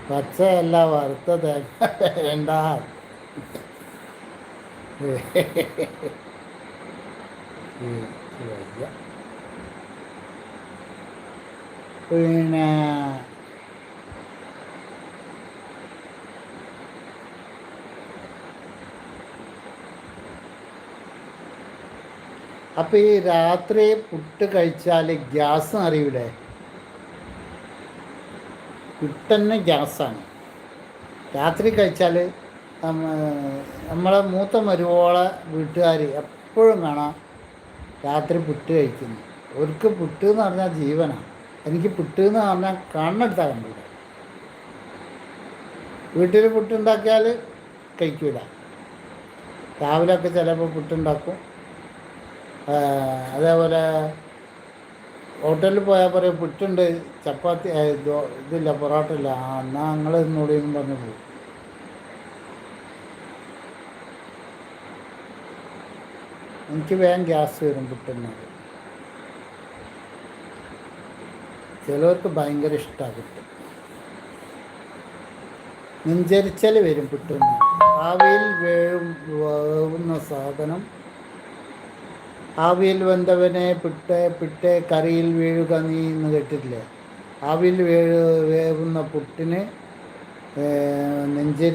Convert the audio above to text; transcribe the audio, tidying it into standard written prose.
പച്ചയല്ല വറുത്ത തേങ്ങ വേണ്ട. പിന്നെ അപ്പം ഈ രാത്രി പുട്ട് കഴിച്ചാൽ ഗ്യാസ് അറിയൂലേ? പുട്ടന്നെ ഗ്യാസാണ്. രാത്രി കഴിച്ചാൽ നമ്മളെ മൂത്ത മരുവോളെ വീട്ടുകാർ എപ്പോഴും കാണാം രാത്രി പുട്ട് കഴിക്കുന്നു. അവർക്ക് പുട്ട് എന്ന് പറഞ്ഞാൽ ജീവനാണ്. എനിക്ക് പുട്ട് എന്ന് പറഞ്ഞാൽ കണ്ണെടുത്താൽ കണ്ടില്ല. വീട്ടിൽ പുട്ടുണ്ടാക്കിയാൽ കഴിക്കൂല. രാവിലെയൊക്കെ ചിലപ്പോൾ പുട്ടുണ്ടാക്കും. അതേപോലെ ഹോട്ടലിൽ പോയാൽ പറയും പുട്ടുണ്ട്, ചപ്പാത്തി ഇതില്ല, പൊറോട്ട ഇല്ല. എന്നാൽ ഞങ്ങൾ ഇന്നോടെയും പറഞ്ഞു പോകും. എനിക്ക് വേഗം ഗ്യാസ് വരും പുട്ടുന്നത്. ചിലവർക്ക് ഭയങ്കര ഇഷ്ടമാണ് പുട്ട്. നെഞ്ചരിച്ചൽ വരും പുട്ടുന്ന. ആവിയിൽ വേവുന്ന സാധനം. ആവിയിൽ വെന്തവനെ പിട്ടേ കറിയിൽ വീഴുക നീ എന്ന് കേട്ടിട്ടില്ലേ? ആവിയിൽ വേവുന്ന പുട്ടിന് നെഞ്ചരി